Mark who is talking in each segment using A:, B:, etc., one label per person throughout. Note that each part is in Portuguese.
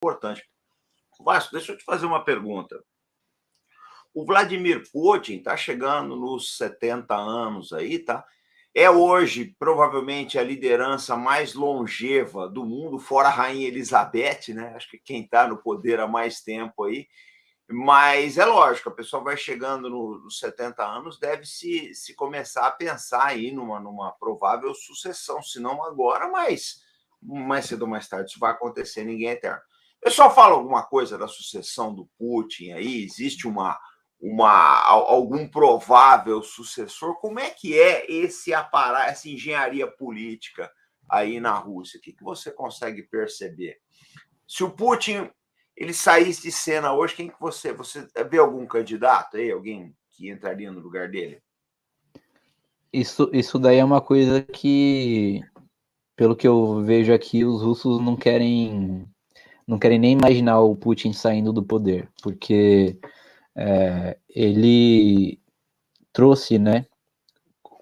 A: importante. Vasco, deixa eu te fazer uma pergunta. O Vladimir Putin está chegando nos 70 anos aí, tá? É hoje, provavelmente, a liderança mais longeva do mundo, fora a Rainha Elizabeth, né? Acho que quem está no poder há mais tempo aí. Mas é lógico, a pessoa vai chegando nos 70 anos, deve se começar a pensar aí numa provável sucessão, se não agora, mas mais cedo ou mais tarde isso vai acontecer, ninguém é eterno. O pessoal fala alguma coisa da sucessão do Putin aí? Existe algum provável sucessor? Como é que é esse aparato, essa engenharia política aí na Rússia? O que você consegue perceber? Se o Putin ele saísse de cena hoje, quem que você vê algum candidato aí, alguém que entraria no lugar dele?
B: Isso daí é uma coisa que, pelo que eu vejo aqui, os russos não querem nem imaginar o Putin saindo do poder, porque ele trouxe, né,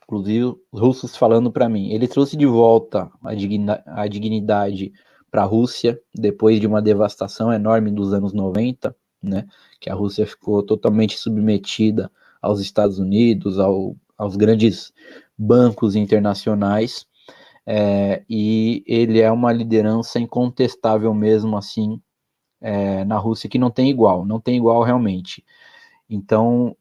B: inclusive os russos falando para mim, ele trouxe de volta a dignidade para a Rússia, depois de uma devastação enorme dos anos 90, né, que a Rússia ficou totalmente submetida aos Estados Unidos, aos grandes bancos internacionais, e ele é uma liderança incontestável mesmo assim, na Rússia, que não tem igual realmente. Então,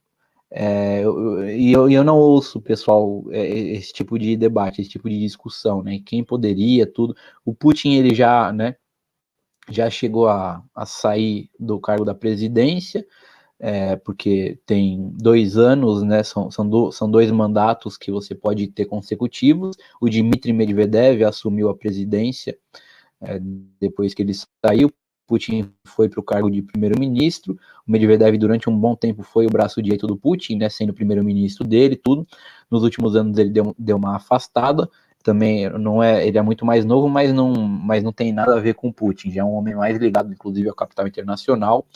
B: eu não ouço, pessoal, esse tipo de debate, esse tipo de discussão, né? Quem poderia, tudo. O Putin, ele já, né, já chegou a sair do cargo da presidência, porque tem 2 anos, né? São 2 mandatos que você pode ter consecutivos. O Dmitry Medvedev assumiu a presidência depois que ele saiu. Putin foi para o cargo de primeiro-ministro, o Medvedev durante um bom tempo foi o braço direito do Putin, né, sendo primeiro-ministro dele, tudo. Nos últimos anos ele deu uma afastada, também ele é muito mais novo, mas não tem nada a ver com Putin, já é um homem mais ligado, inclusive, ao capital internacional.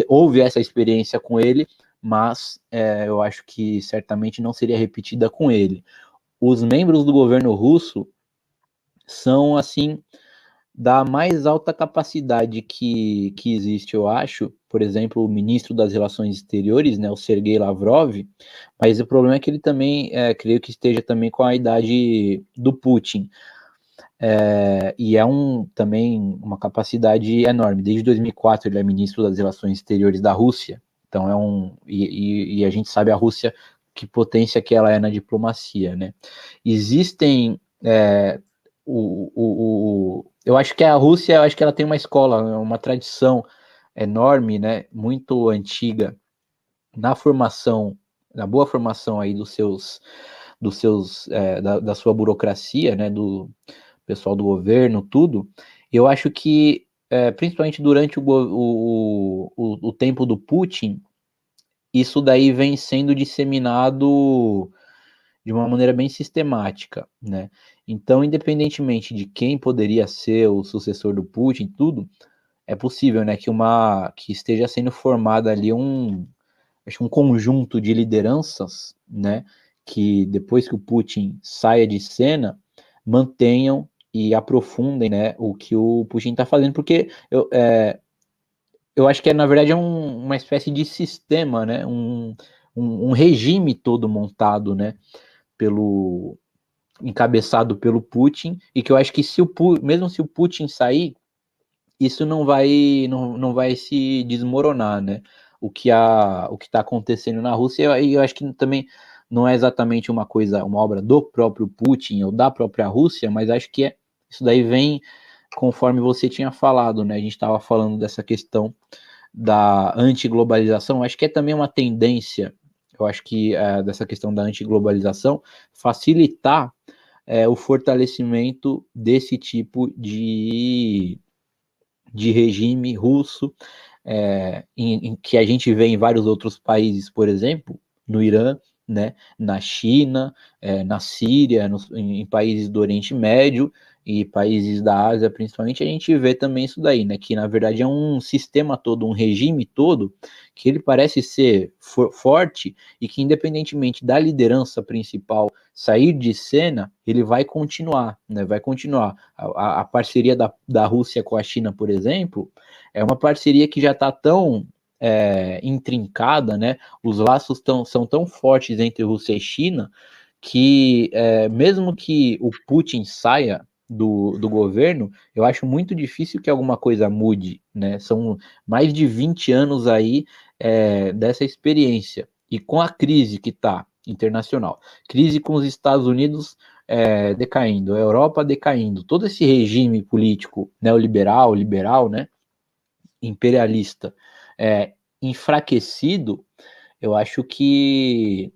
B: Houve essa experiência com ele, mas eu acho que certamente não seria repetida com ele. Os membros do governo russo são, assim, da mais alta capacidade que existe, eu acho, por exemplo, o ministro das Relações Exteriores, né, o Sergei Lavrov, mas o problema é que ele também, creio que esteja também com a idade do Putin, e também uma capacidade enorme. Desde 2004 ele é ministro das Relações Exteriores da Rússia, então e a gente sabe a Rússia, que potência que ela é na diplomacia, né? Existem eu acho que a Rússia, eu acho que ela tem uma escola, uma tradição enorme, né, muito antiga na formação, na boa formação aí da sua burocracia, né, do pessoal do governo, tudo. Eu acho que, principalmente durante o tempo do Putin, isso daí vem sendo disseminado de uma maneira bem sistemática, né? Então, independentemente de quem poderia ser o sucessor do Putin, tudo, é possível, né, que esteja sendo formado ali acho que um conjunto de lideranças, né, que depois que o Putin saia de cena, mantenham e aprofundem, né, o que o Putin está fazendo, porque eu acho que na verdade uma espécie de sistema, né, um regime todo montado, né, encabeçado pelo Putin, e que eu acho que mesmo se o Putin sair, isso não vai se desmoronar, né? O que está acontecendo na Rússia, e eu acho que também não é exatamente uma obra do próprio Putin ou da própria Rússia, mas acho que isso daí vem conforme você tinha falado, né? A gente estava falando dessa questão da antiglobalização, acho que é também uma tendência, eu acho que dessa questão da antiglobalização, facilitar o fortalecimento desse tipo de regime russo, em que a gente vê em vários outros países, por exemplo, no Irã, né, na China, na Síria, em países do Oriente Médio, e países da Ásia, principalmente, a gente vê também isso daí, né? Que na verdade é um sistema todo, um regime todo, que ele parece ser forte e que, independentemente da liderança principal sair de cena, ele vai continuar, né? Vai continuar. A parceria da Rússia com a China, por exemplo, é uma parceria que já está tão intrincada, né? Os laços são tão fortes entre Rússia e China que mesmo que o Putin saia do governo, eu acho muito difícil que alguma coisa mude, né? São mais de 20 anos aí dessa experiência. E com a crise que está internacional, crise com os Estados Unidos decaindo, a Europa decaindo, todo esse regime político neoliberal, liberal, né? Imperialista enfraquecido, eu acho que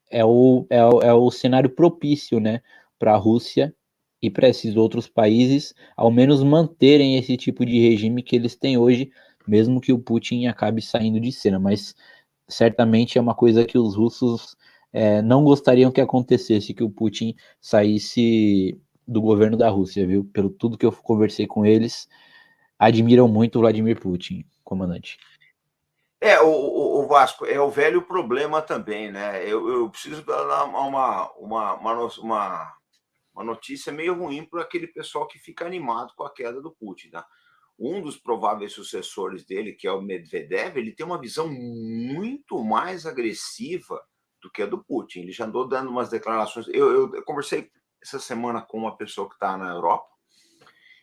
B: é o cenário propício, né, para a Rússia e para esses outros países, ao menos manterem esse tipo de regime que eles têm hoje, mesmo que o Putin acabe saindo de cena. Mas certamente é uma coisa que os russos não gostariam que acontecesse, que o Putin saísse do governo da Rússia, viu? Pelo tudo que eu conversei com eles, admiram muito o Vladimir Putin, comandante.
A: O Vasco, é o velho problema também, né? Eu preciso dar uma notícia meio ruim para aquele pessoal que fica animado com a queda do Putin, tá? Um dos prováveis sucessores dele, que é o Medvedev, ele tem uma visão muito mais agressiva do que a do Putin. Ele já andou dando umas declarações. Eu conversei essa semana com uma pessoa que está na Europa.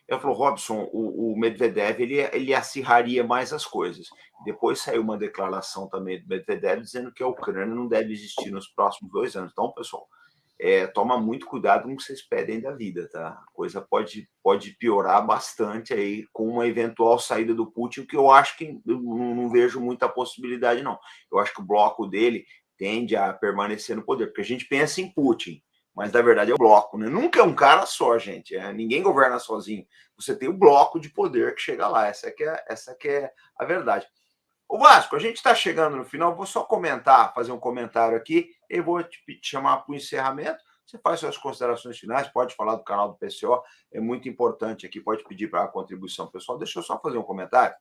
A: Ela falou, Robson, o Medvedev ele acirraria mais as coisas. Depois saiu uma declaração também do Medvedev dizendo que a Ucrânia não deve existir nos próximos 2 anos. Então, pessoal, toma muito cuidado com o que vocês pedem da vida, tá? A coisa pode piorar bastante aí com uma eventual saída do Putin, que eu acho que eu não vejo muita possibilidade, não. Eu acho que o bloco dele tende a permanecer no poder, porque a gente pensa em Putin, mas na verdade é o bloco, né? Nunca é um cara só, gente. Ninguém governa sozinho. Você tem o bloco de poder que chega lá. Essa que é a verdade. O Vasco, a gente está chegando no final. Vou só fazer um comentário aqui. Eu vou te chamar para o encerramento. Você faz suas considerações finais, pode falar do canal do PCO, é muito importante aqui, pode pedir para a contribuição pessoal. Deixa eu só fazer um comentário.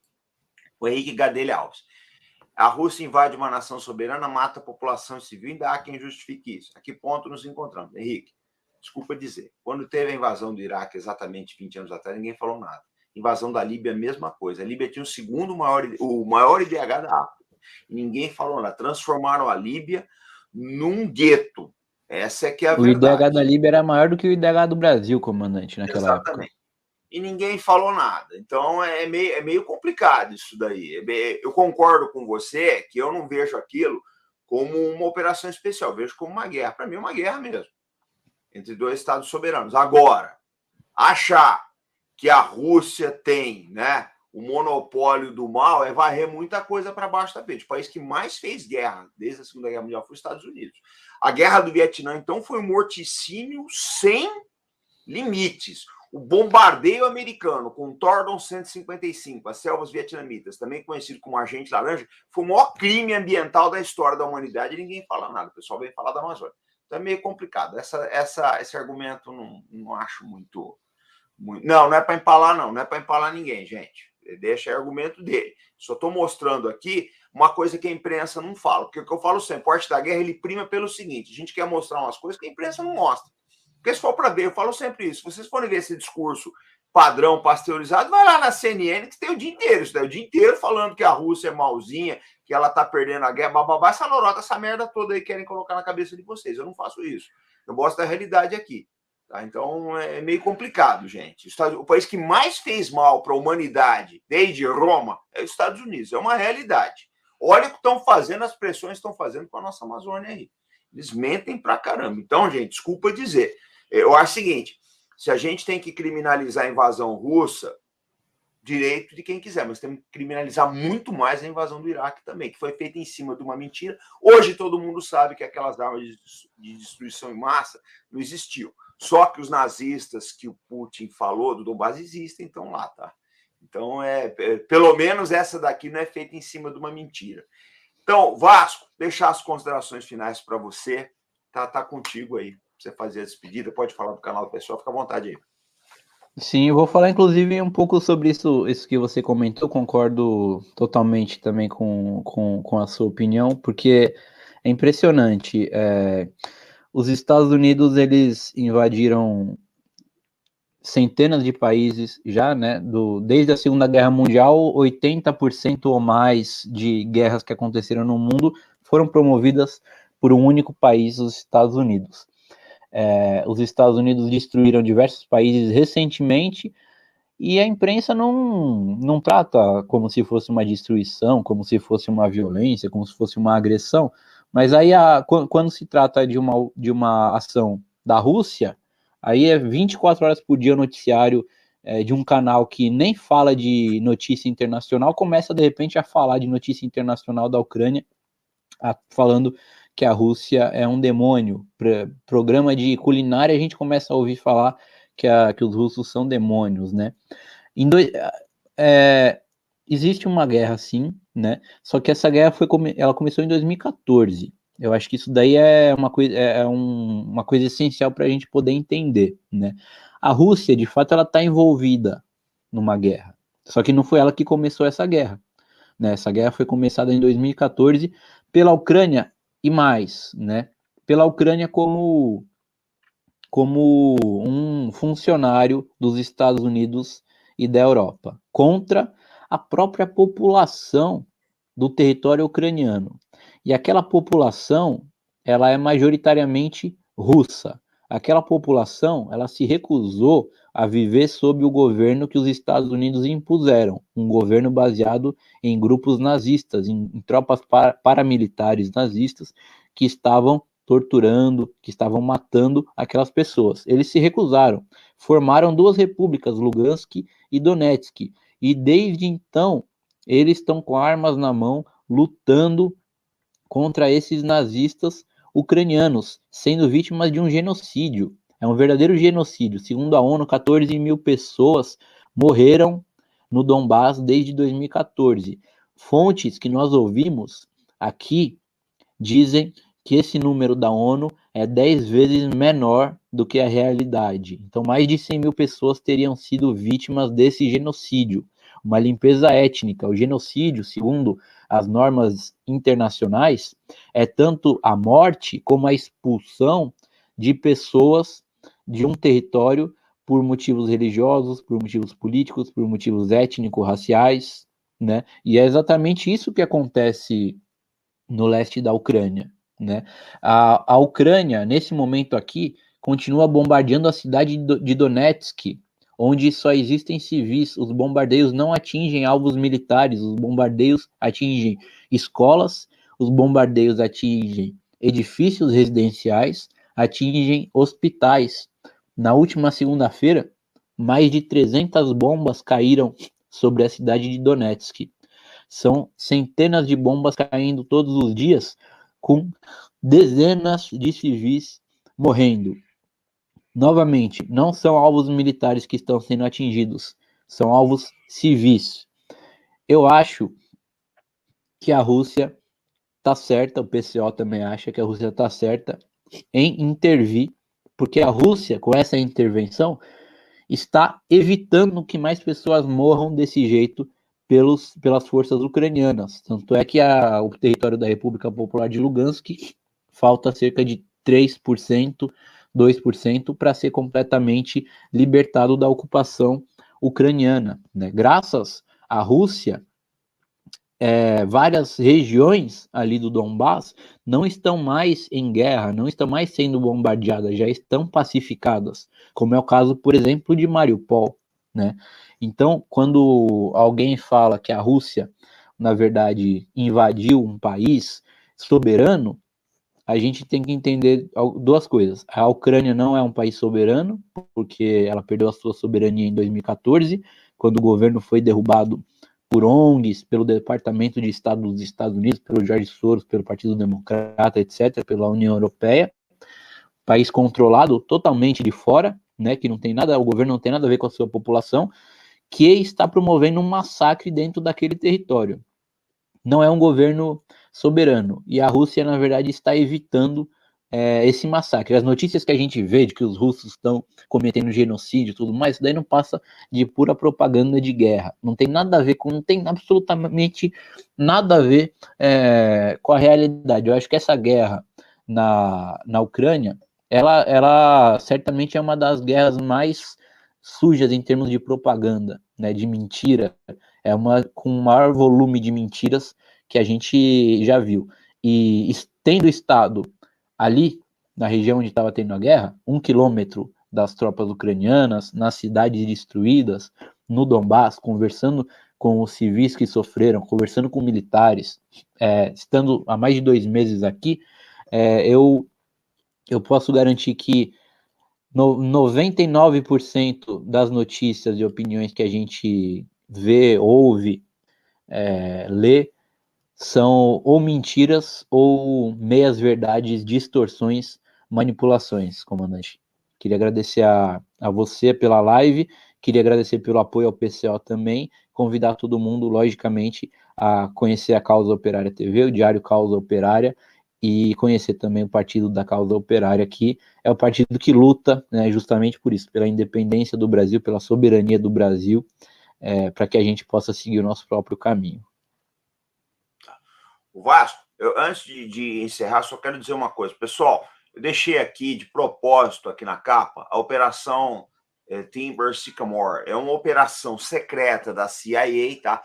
A: O Henrique Gadelha Alves. A Rússia invade uma nação soberana, mata a população civil, ainda há quem justifique isso. A que ponto nos encontramos? Henrique, desculpa dizer, quando teve a invasão do Iraque, exatamente 20 anos atrás, ninguém falou nada. Invasão da Líbia, a mesma coisa. A Líbia tinha o maior IDH da África. E ninguém falou nada. Transformaram a Líbia num gueto. Essa é que é a verdade.
B: O IDH da Líbia era maior do que o IDH do Brasil, comandante, naquela
A: Exatamente.
B: época.
A: E ninguém falou nada. Então é meio complicado isso daí. Eu concordo com você que eu não vejo aquilo como uma operação especial, eu vejo como uma guerra. Para mim é uma guerra mesmo, entre 2 estados soberanos. Agora, achar que a Rússia tem, né, o monopólio do mal é varrer muita coisa para baixo do tapete. O país que mais fez guerra desde a Segunda Guerra Mundial foi os Estados Unidos. A Guerra do Vietnã, então, foi um morticínio sem limites. O bombardeio americano com Tordon 155, as selvas vietnamitas, também conhecido como Agente Laranja, foi o maior crime ambiental da história da humanidade e ninguém fala nada. O pessoal vem falar da Amazônia. Então é meio complicado. Esse argumento não acho muito. Não é para empalar, não. Não é para empalar ninguém, gente. Deixa o argumento dele. Só estou mostrando aqui uma coisa que a imprensa não fala. Porque o que eu falo sempre, o Arte da Guerra ele prima pelo seguinte: a gente quer mostrar umas coisas que a imprensa não mostra. Porque se for para ver, eu falo sempre isso, se vocês forem ver esse discurso padrão pasteurizado, vai lá na CNN que tem o dia inteiro, isso daí, o dia inteiro falando que a Rússia é malzinha, que ela tá perdendo a guerra, bababá, essa lorota, essa merda toda aí querem colocar na cabeça de vocês. Eu não faço isso. Eu mostro a realidade aqui. Tá? Então é meio complicado, gente. O país que mais fez mal para a humanidade desde Roma é os Estados Unidos. É uma realidade. Olha o que estão fazendo, as pressões que estão fazendo com a nossa Amazônia aí. Eles mentem pra caramba. Então, gente, desculpa dizer. Eu acho o seguinte, se a gente tem que criminalizar a invasão russa, direito de quem quiser, mas temos que criminalizar muito mais a invasão do Iraque também, que foi feita em cima de uma mentira. Hoje todo mundo sabe que aquelas armas de destruição em massa não existiam. Só que os nazistas que o Putin falou do Donbass existem, então lá, tá? Então, pelo menos essa daqui não é feita em cima de uma mentira. Então, Vasco, deixar as considerações finais para você. Tá contigo aí. você fazer a despedida, pode falar do canal do pessoal, fica à vontade aí.
B: Sim, eu vou falar inclusive um pouco sobre isso que você comentou, concordo totalmente também com a sua opinião, porque é impressionante. Os Estados Unidos, eles invadiram centenas de países já, né? Desde a Segunda Guerra Mundial, 80% ou mais de guerras que aconteceram no mundo foram promovidas por um único país, os Estados Unidos. Os Estados Unidos destruíram diversos países recentemente e a imprensa não trata como se fosse uma destruição, como se fosse uma violência, como se fosse uma agressão, mas aí quando se trata de uma ação da Rússia, aí é 24 horas por dia o noticiário de um canal que nem fala de notícia internacional, começa de repente a falar de notícia internacional da Ucrânia, falando que a Rússia é um demônio. Programa de culinária, a gente começa a ouvir falar que os russos são demônios, né? Existe uma guerra, sim, né? Só que essa guerra ela começou em 2014. Eu acho que isso daí é uma coisa essencial para a gente poder entender, né? A Rússia, de fato, ela está envolvida numa guerra. Só que não foi ela que começou essa guerra, né? Essa guerra foi começada em 2014 pela Ucrânia e mais, né? Pela Ucrânia como um funcionário dos Estados Unidos e da Europa, contra a própria população do território ucraniano. E aquela população, ela é majoritariamente russa. Aquela população, ela se recusou a viver sob o governo que os Estados Unidos impuseram, um governo baseado em grupos nazistas, em tropas paramilitares nazistas que estavam torturando, que estavam matando aquelas pessoas. Eles se recusaram, formaram duas repúblicas, Lugansk e Donetsk, e desde então eles estão com armas na mão, lutando contra esses nazistas ucranianos, sendo vítimas de um genocídio. É um verdadeiro genocídio. Segundo a ONU, 14 mil pessoas morreram no Donbás desde 2014. Fontes que nós ouvimos aqui dizem que esse número da ONU é 10 vezes menor do que a realidade. Então, mais de 100 mil pessoas teriam sido vítimas desse genocídio, uma limpeza étnica. O genocídio, segundo as normas internacionais, é tanto a morte como a expulsão de pessoas de um território por motivos religiosos, por motivos políticos, por motivos étnico-raciais, né? E é exatamente isso que acontece no leste da Ucrânia, né? A Ucrânia, nesse momento aqui, continua bombardeando a cidade de Donetsk, onde só existem civis. Os bombardeios não atingem alvos militares, os bombardeios atingem escolas, os bombardeios atingem edifícios residenciais, atingem hospitais. Na última segunda-feira, mais de 300 bombas caíram sobre a cidade de Donetsk. São centenas de bombas caindo todos os dias, com dezenas de civis morrendo. Novamente, não são alvos militares que estão sendo atingidos, são alvos civis. Eu acho que a Rússia está certa, o PCO também acha que a Rússia está certa em intervir, porque a Rússia, com essa intervenção, está evitando que mais pessoas morram desse jeito pelas forças ucranianas. Tanto é que o território da República Popular de Lugansk falta cerca de 3%, 2% para ser completamente libertado da ocupação ucraniana, né? Graças à Rússia, várias regiões ali do Donbás não estão mais em guerra, não estão mais sendo bombardeadas, já estão pacificadas, como é o caso, por exemplo, de Mariupol, né? Então, quando alguém fala que a Rússia, na verdade, invadiu um país soberano, a gente tem que entender duas coisas. A Ucrânia não é um país soberano, porque ela perdeu a sua soberania em 2014, quando o governo foi derrubado por ONGs, pelo Departamento de Estado dos Estados Unidos, pelo George Soros, pelo Partido Democrata, etc., pela União Europeia. País controlado totalmente de fora, né, que não tem nada, o governo não tem nada a ver com a sua população, que está promovendo um massacre dentro daquele território. Não é um governo soberano. E a Rússia, na verdade, está evitando esse massacre. As notícias que a gente vê de que os russos estão cometendo genocídio e tudo mais, isso daí não passa de pura propaganda de guerra. Não tem nada a ver com, não tem absolutamente nada a ver com a realidade. Eu acho que essa guerra na Ucrânia, ela certamente é uma das guerras mais sujas em termos de propaganda, né, de mentira. É uma com o maior volume de mentiras que a gente já viu. E tendo estado ali, na região onde estava tendo a guerra, 1 quilômetro das tropas ucranianas, nas cidades destruídas, no Donbass, conversando com os civis que sofreram, conversando com militares, estando há mais de 2 meses aqui, eu posso garantir que 99% das notícias e opiniões que a gente vê, ouve, lê, são ou mentiras ou meias verdades, distorções, manipulações, comandante. Queria agradecer a você pela live, queria agradecer pelo apoio ao PCO também, convidar todo mundo, logicamente, a conhecer a Causa Operária TV, o Diário Causa Operária, e conhecer também o Partido da Causa Operária, que é o partido que luta, né, justamente por isso, pela independência do Brasil, pela soberania do Brasil, para que a gente possa seguir o nosso próprio caminho.
A: O Vasco, antes de encerrar, só quero dizer uma coisa. Pessoal, eu deixei aqui de propósito, aqui na capa, a Operação Timber Sycamore. É uma operação secreta da CIA, tá?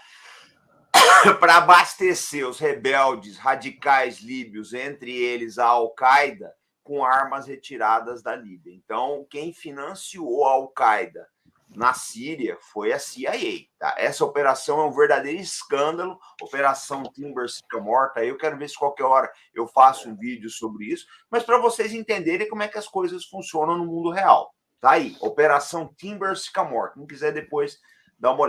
A: Para abastecer os rebeldes radicais líbios, entre eles a Al-Qaeda, com armas retiradas da Líbia. Então, quem financiou a Al-Qaeda na Síria foi a CIA. Tá? Essa operação é um verdadeiro escândalo, Operação Timber Sycamore. Tá? Eu quero ver se qualquer hora eu faço um vídeo sobre isso, mas para vocês entenderem como é que as coisas funcionam no mundo real. Tá aí, Operação Timber Sycamore. Quem quiser depois dar uma olhada.